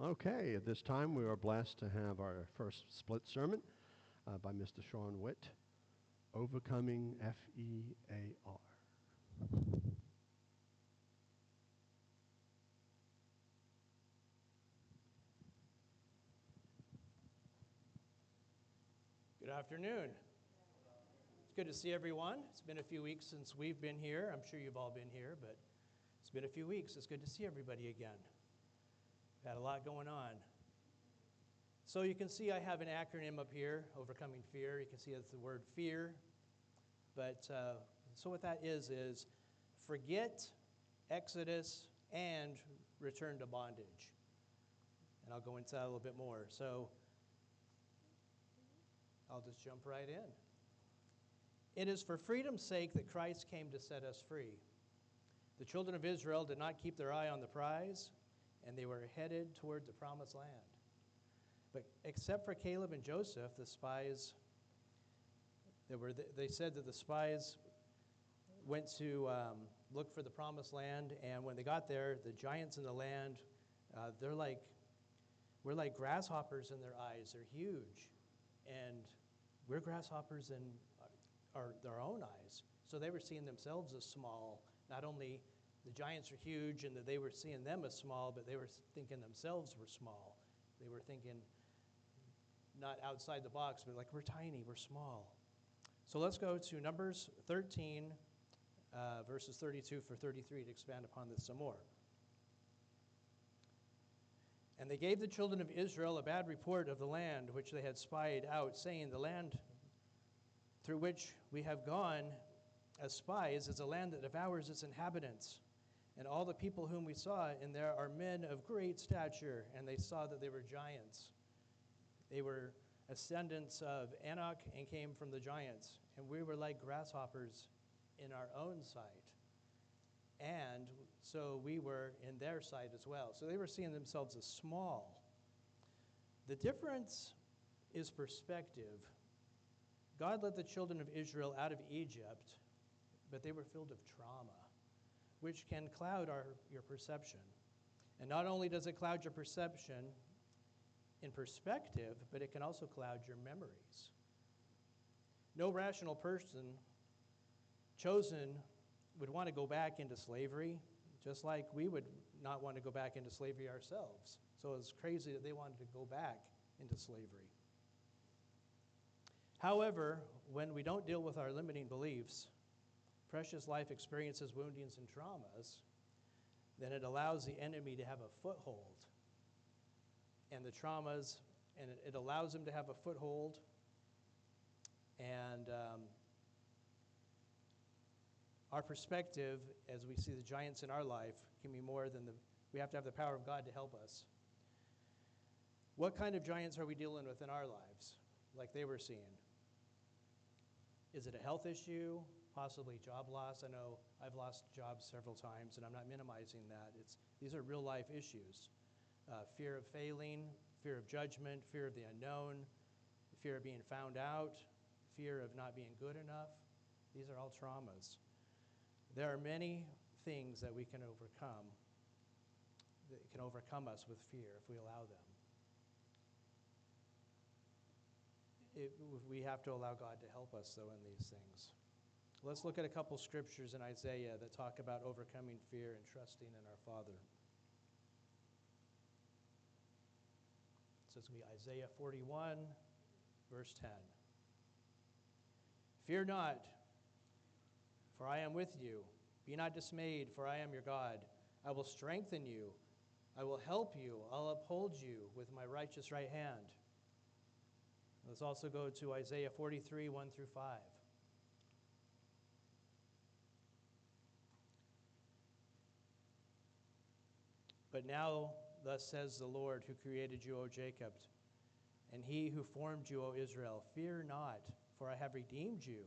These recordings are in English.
Okay, at this time we are blessed to have our first split sermon by Mr. Shawn Witt, Overcoming F.E.A.R. Good afternoon. It's good to see everyone. It's been a few weeks since we've been here. I'm sure you've all been here, but it's been a few weeks. It's good to see everybody again. We've had a lot going on. So you can see I have an acronym up here, Overcoming Fear. You can see it's the word fear. But so what that is forget, exodus, and return to bondage. And I'll go into that a little bit more. So I'll just jump right in. It is for freedom's sake that Christ came to set us free. The children of Israel did not keep their eye on the prize, and they were headed toward the promised land. But except for Caleb and Joseph, the spies, they said that the spies went to look for the promised land, and when they got there, the giants in the land, we're like grasshoppers in their eyes. They're huge. And we're grasshoppers in their own eyes. So they were seeing themselves as small. Not only the giants are huge and that they were seeing them as small, but they were thinking themselves were small. They were thinking not outside the box, but like we're tiny, we're small. So let's go to Numbers 13, verses 32 for 33 to expand upon this some more. And they gave the children of Israel a bad report of the land which they had spied out, saying, the land through which we have gone as spies is a land that devours its inhabitants. And all the people whom we saw in there are men of great stature. And they saw that they were giants. They were ascendants of Anak and came from the giants. And we were like grasshoppers in our own sight. And so we were in their sight as well. So they were seeing themselves as small. The difference is perspective. God led the children of Israel out of Egypt, but they were filled with trauma, which can cloud your perception. And not only does it cloud your perception in perspective, but it can also cloud your memories. No rational person chosen would want to go back into slavery, just like we would not want to go back into slavery ourselves. So it's crazy that they wanted to go back into slavery. However, when we don't deal with our limiting beliefs, precious life experiences, woundings, and traumas, then it allows the enemy to have a foothold. And the traumas, and it allows them to have a foothold, and our perspective, as we see the giants in our life, can be more than we have to have the power of God to help us. What kind of giants are we dealing with in our lives, like they were seeing? Is it a health issue? Possibly job loss? I know I've lost jobs several times, and I'm not minimizing that. These are real life issues. Fear of failing, fear of judgment, fear of the unknown, fear of being found out, fear of not being good enough. These are all traumas. There are many things that we can overcome that can overcome us with fear if we allow them. We have to allow God to help us, though, in these things. Let's look at a couple scriptures in Isaiah that talk about overcoming fear and trusting in our Father. So it's going to be Isaiah 41, verse 10. Fear not, for I am with you. Be not dismayed, for I am your God. I will strengthen you. I will help you. I'll uphold you with my righteous right hand. Let's also go to Isaiah 43, 1 through 5. But now, thus says the Lord, who created you, O Jacob, and he who formed you, O Israel, fear not, for I have redeemed you.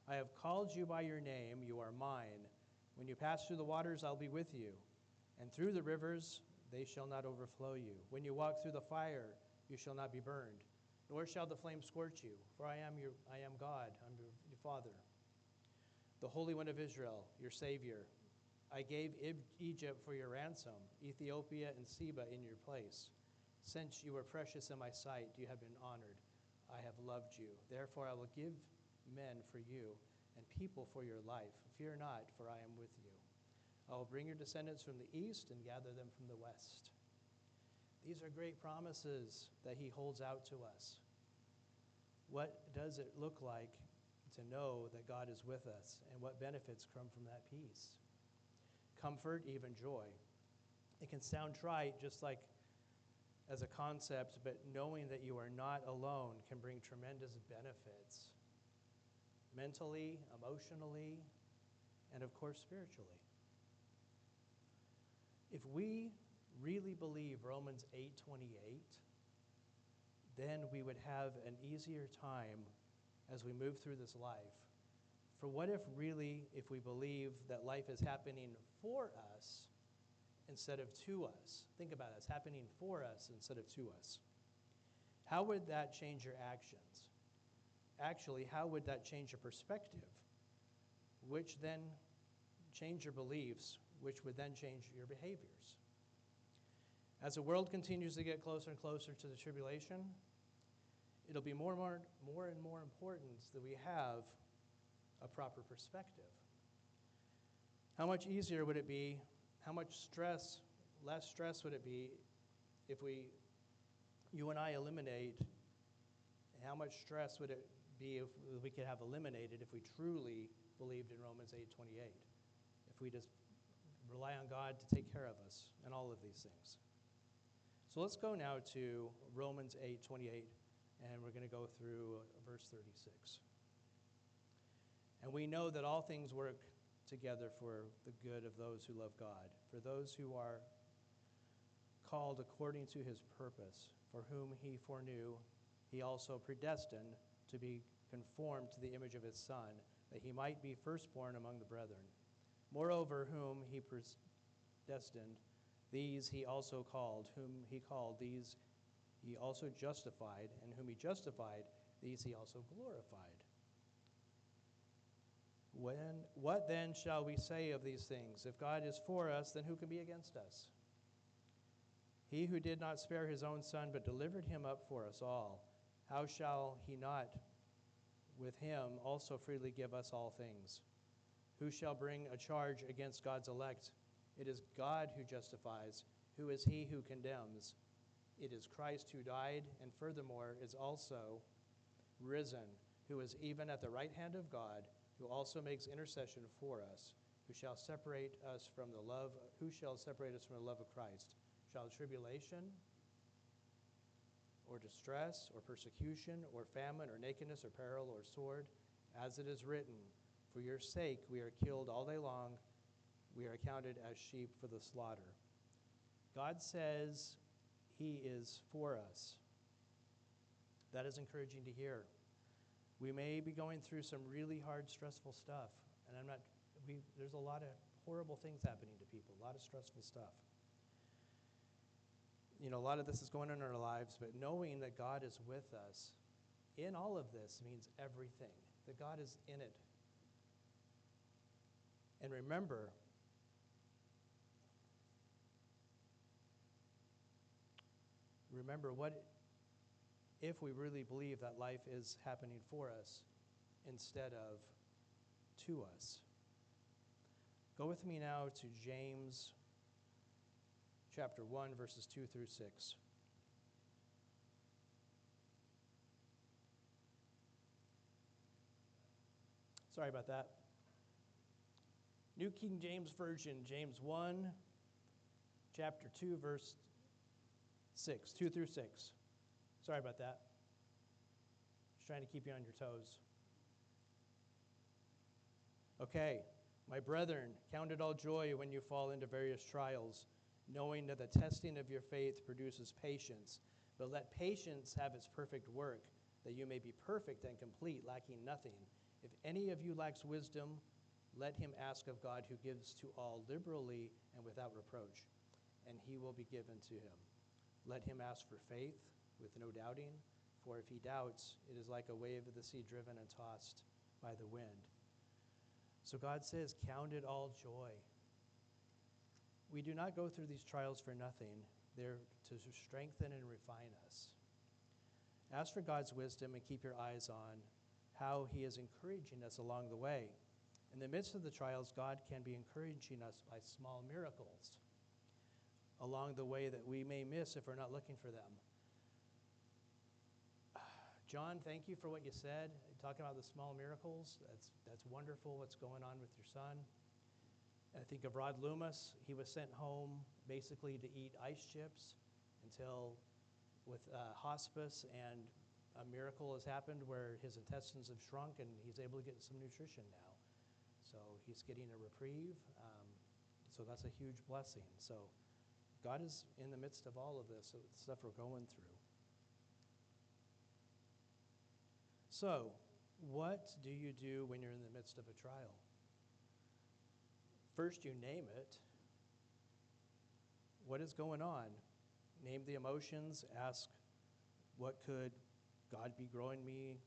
I have called you by your name, you are mine. When you pass through the waters, I'll be with you, and through the rivers, they shall not overflow you. When you walk through the fire, you shall not be burned, nor shall the flame scorch you, for I am God, I'm your Father, the Holy One of Israel, your Savior. I gave Egypt for your ransom, Ethiopia and Seba in your place. Since you were precious in my sight, you have been honored. I have loved you. Therefore, I will give men for you and people for your life. Fear not, for I am with you. I will bring your descendants from the east and gather them from the west. These are great promises that he holds out to us. What does it look like to know that God is with us, and what benefits come from that peace? Comfort, even joy. It can sound trite, just like as a concept, but knowing that you are not alone can bring tremendous benefits, mentally, emotionally, and of course spiritually. If we really believe Romans 8:28, then we would have an easier time as we move through this life. For what if really, if we believe that life is happening for us instead of to us? Think about it, it's happening for us instead of to us. How would that change your actions? Actually, how would that change your perspective? Which then change your beliefs, which would then change your behaviors. As the world continues to get closer and closer to the tribulation, it'll be more and more important that we have a proper perspective. How much easier would it be, how much less stress would it be if you and I eliminate, how much stress would it be if we could have eliminated if we truly believed in Romans 8:28? If we just rely on God to take care of us and all of these things. So let's go now to Romans 8:28, and we're going to go through verse 36. And we know that all things work together for the good of those who love God, for those who are called according to his purpose, for whom he foreknew, he also predestined to be conformed to the image of his Son, that he might be firstborn among the brethren. Moreover, whom he predestined, these he also called. Whom he called, these he also justified. And whom he justified, these he also glorified. What then shall we say of these things? If God is for us, then who can be against us? He who did not spare his own Son, but delivered him up for us all, how shall he not with him also freely give us all things? Who shall bring a charge against God's elect? It is God who justifies. Who is he who condemns? It is Christ who died, and furthermore is also risen, who is even at the right hand of God, who also makes intercession for us. Who shall separate us from the love of Christ? Shall tribulation, or distress, or persecution, or famine, or nakedness, or peril, or sword? As it is written, for your sake we are killed all day long, we are accounted as sheep for the slaughter. God says he is for us. That is encouraging to hear. We may be going through some really hard, stressful stuff, and there's a lot of horrible things happening to people, a lot of stressful stuff. A lot of this is going on in our lives, but knowing that God is with us in all of this means everything, that God is in it. And remember, what if we really believe that life is happening for us instead of to us? Go with me now to James chapter 1, verses 2 through 6. Sorry about that. New King James Version, James 1, chapter 2, verse 6, 2 through 6. Sorry about that. Just trying to keep you on your toes. Okay, my brethren, count it all joy when you fall into various trials, knowing that the testing of your faith produces patience. But let patience have its perfect work, that you may be perfect and complete, lacking nothing. If any of you lacks wisdom, let him ask of God, who gives to all liberally and without reproach, and he will be given to him. Let him ask for faith with no doubting, for if he doubts, it is like a wave of the sea driven and tossed by the wind. So God says, count it all joy. We do not go through these trials for nothing. They're to strengthen and refine us. Ask for God's wisdom and keep your eyes on how he is encouraging us along the way. In the midst of the trials, God can be encouraging us by small miracles along the way that we may miss if we're not looking for them. John, thank you for what you said, talking about the small miracles. That's wonderful what's going on with your son. I think of Rod Loomis. He was sent home basically to eat ice chips until with hospice, and a miracle has happened where his intestines have shrunk and he's able to get some nutrition now. So he's getting a reprieve. So that's a huge blessing. So God is in the midst of all of this stuff we're going through. So what do you do when you're in the midst of a trial? First, you name it. What is going on? Name the emotions. Ask, what could God be growing me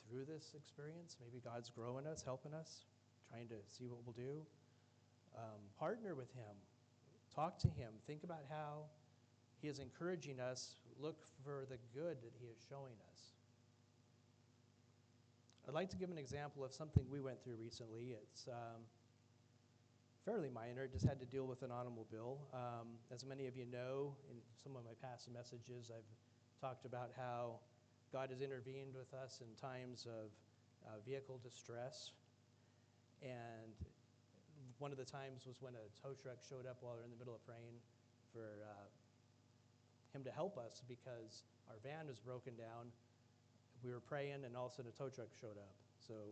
through this experience? Maybe God's growing us, helping us, trying to see what we'll do. Partner with him. Talk to him. Think about how he is encouraging us. Look for the good that he is showing us. I'd like to give an example of something we went through recently. It's fairly minor. It just had to deal with an automobile. As many of you know, in some of my past messages, I've talked about how God has intervened with us in times of vehicle distress. And one of the times was when a tow truck showed up while we were in the middle of praying for him to help us because our van was broken down. We were praying, and all of a sudden a tow truck showed up. So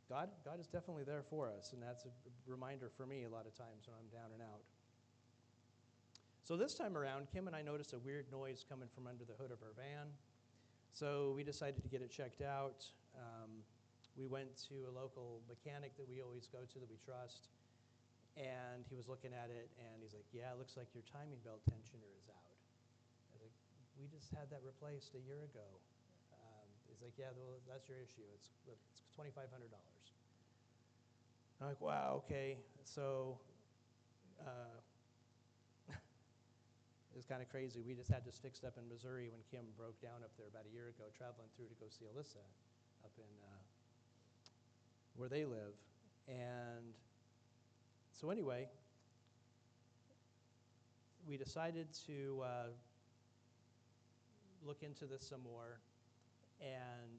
God is definitely there for us, and that's a reminder for me a lot of times when I'm down and out. So this time around, Kim and I noticed a weird noise coming from under the hood of our van. So we decided to get it checked out. We went to a local mechanic that we always go to that we trust, and he was looking at it, and he's like, yeah, it looks like your timing belt tensioner is out. I was like, we just had that replaced a year ago. He's like, yeah, well, that's your issue. It's $2,500. I'm like, wow, okay. So it was kind of crazy. We just had this fixed up in Missouri when Kim broke down up there about a year ago, traveling through to go see Alyssa up in where they live. And so anyway, we decided to look into this some more. And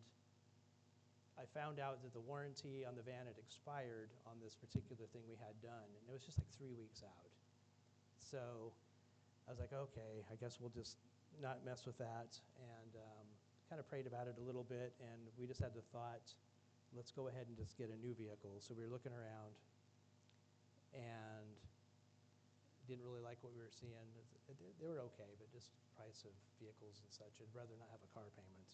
I found out that the warranty on the van had expired on this particular thing we had done, and it was just like 3 weeks out. So I was like, okay, I guess we'll just not mess with that, and kind of prayed about it a little bit, and we just had the thought, let's go ahead and just get a new vehicle. So we were looking around, and didn't really like what we were seeing. They were okay, but just price of vehicles and such, I'd rather not have a car payment.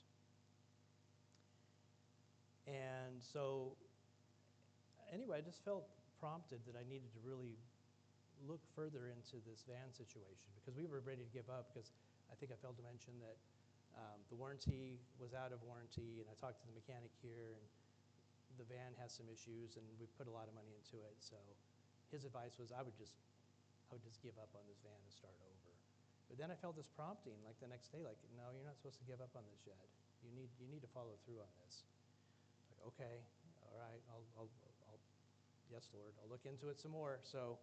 And so, anyway, I just felt prompted that I needed to really look further into this van situation because we were ready to give up because I think I failed to mention that the warranty was out of warranty, and I talked to the mechanic here, and the van has some issues, and we put a lot of money into it. So his advice was I would just give up on this van and start over. But then I felt this prompting, like the next day, like, no, you're not supposed to give up on this yet. You need to follow through on this. Okay, all right, I'll yes, Lord, I'll look into it some more. So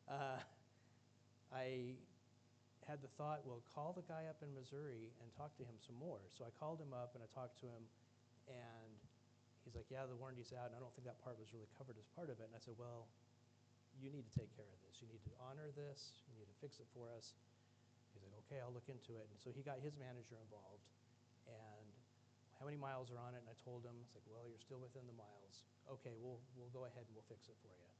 I had the thought, well, call the guy up in Missouri and talk to him some more. So I called him up and I talked to him, and he's like, yeah, the warranty's out, and I don't think that part was really covered as part of it. And I said, well, you need to take care of this. You need to honor this. You need to fix it for us. He's like, okay, I'll look into it. And so he got his manager involved, and how many miles are on it? And I told him, it's like, well, you're still within the miles. Okay, we'll go ahead and we'll fix it for you.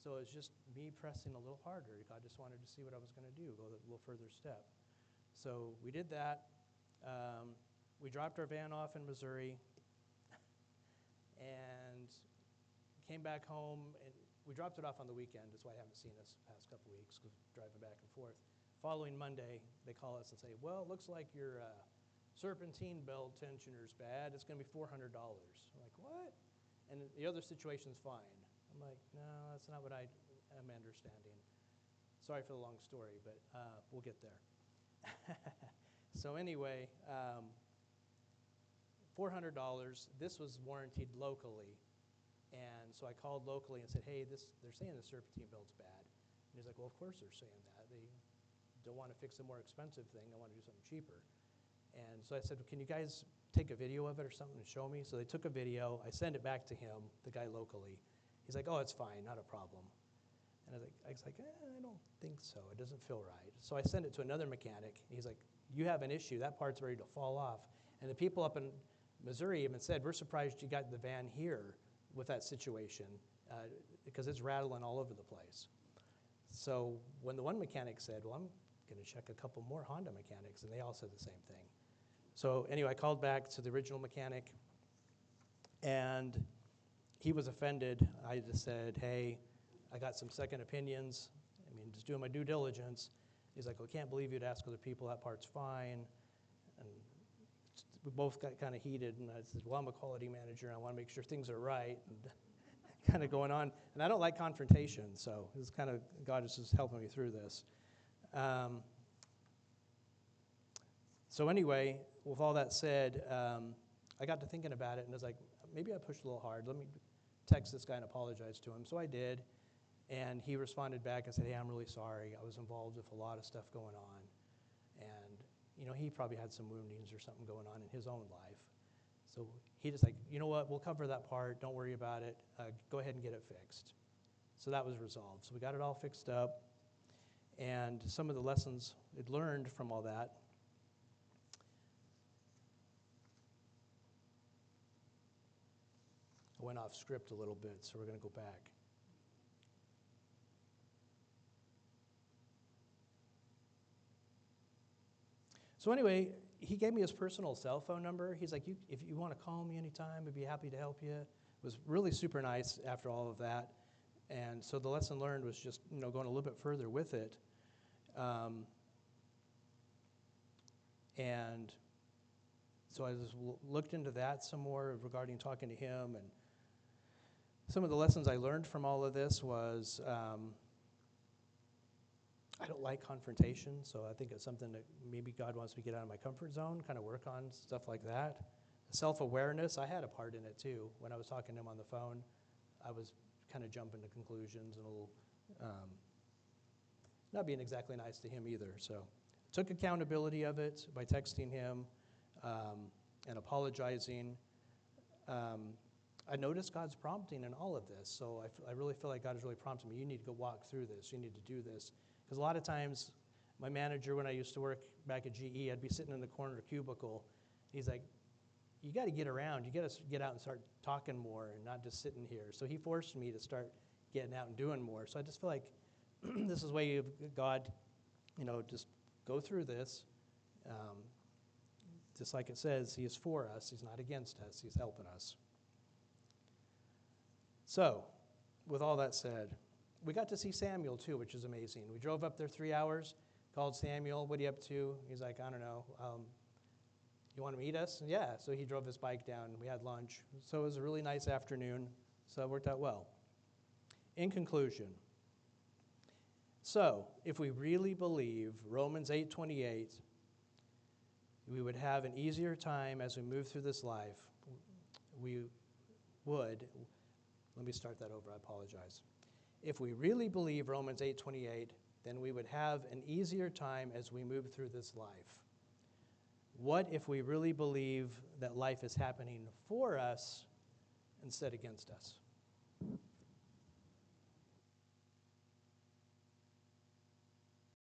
So it was just me pressing a little harder. God just wanted to see what I was going to do, go a little further step. So we did that. We dropped our van off in Missouri and came back home. And we dropped it off on the weekend. That's why I haven't seen us the past couple weeks, because driving back and forth. Following Monday, they call us and say, well, it looks like your serpentine belt tensioner's bad. It's going to be $400. I'm like, what? And the other situation's fine. I'm like, no, that's not what I am understanding. Sorry for the long story, but we'll get there. So anyway, $400. This was warranted locally. And so I called locally and said, hey, they're saying the serpentine belt's bad. And he's like, well, of course they're saying that. They don't want to fix a more expensive thing. They want to do something cheaper. And so I said, well, can you guys take a video of it or something and show me? So they took a video. I sent it back to him, the guy locally. He's like, oh, it's fine, not a problem. And I was like, I don't think so. It doesn't feel right. So I sent it to another mechanic. He's like, you have an issue. That part's ready to fall off. And the people up in Missouri even said, we're surprised you got the van here with that situation because it's rattling all over the place. So when the one mechanic said, well, I'm going to check a couple more Honda mechanics, and they all said the same thing. So anyway, I called back to the original mechanic, and he was offended. I just said, hey, I got some second opinions. I mean, just doing my due diligence. He's like, well, I can't believe you'd ask other people. That part's fine. And we both got kind of heated, and I said, well, I'm a quality manager, and I want to make sure things are right, and kind of going on. And I don't like confrontation, so it's kind of, God is just helping me through this. So anyway, with all that said, I got to thinking about it, and I was like, maybe I pushed a little hard. Let me text this guy and apologize to him. So I did, and he responded back and said, hey, I'm really sorry. I was involved with a lot of stuff going on. And, you know, he probably had some woundings or something going on in his own life. So he just like, you know what, we'll cover that part. Don't worry about it. Go ahead and get it fixed. So that was resolved. So we got it all fixed up. And some of the lessons it learned from all that. I went off script a little bit, so we're going to go back. So anyway, he gave me his personal cell phone number. He's like, if you want to call me anytime, I'd be happy to help you. It was really super nice after all of that. And so the lesson learned was just, you know, going a little bit further with it. And so I just looked into that some more regarding talking to him. And some of the lessons I learned from all of this was I don't like confrontation, so I think it's something that maybe God wants me to get out of my comfort zone, kind of work on stuff like that. Self-awareness, I had a part in it too. When I was talking to him on the phone, I was kind of jumping to conclusions and a little, not being exactly nice to him either. So took accountability of it by texting him and apologizing. I noticed God's prompting in all of this, so I really feel like God is really prompting me. You need to go walk through this. You need to do this. Because a lot of times, my manager, when I used to work back at GE, I'd be sitting in the corner cubicle. He's like, you got to get around. You got to get out and start talking more and not just sitting here. So he forced me to start getting out and doing more. So I just feel like this is the way God, you know, just go through this. Just like it says, he is for us. He's not against us. He's helping us. So, with all that said, we got to see Samuel too, which is amazing. We drove up there 3 hours, called Samuel, what are you up to? He's like, I don't know. You want to meet us? And yeah, so he drove his bike down. We had lunch. So it was a really nice afternoon. So it worked out well. In conclusion, so if we really believe Romans 8:28, we would have an easier time as we move through this life. We would, let me start that over, I apologize. If we really believe Romans 8:28, then we would have an easier time as we move through this life. What if we really believe that life is happening for us instead against us?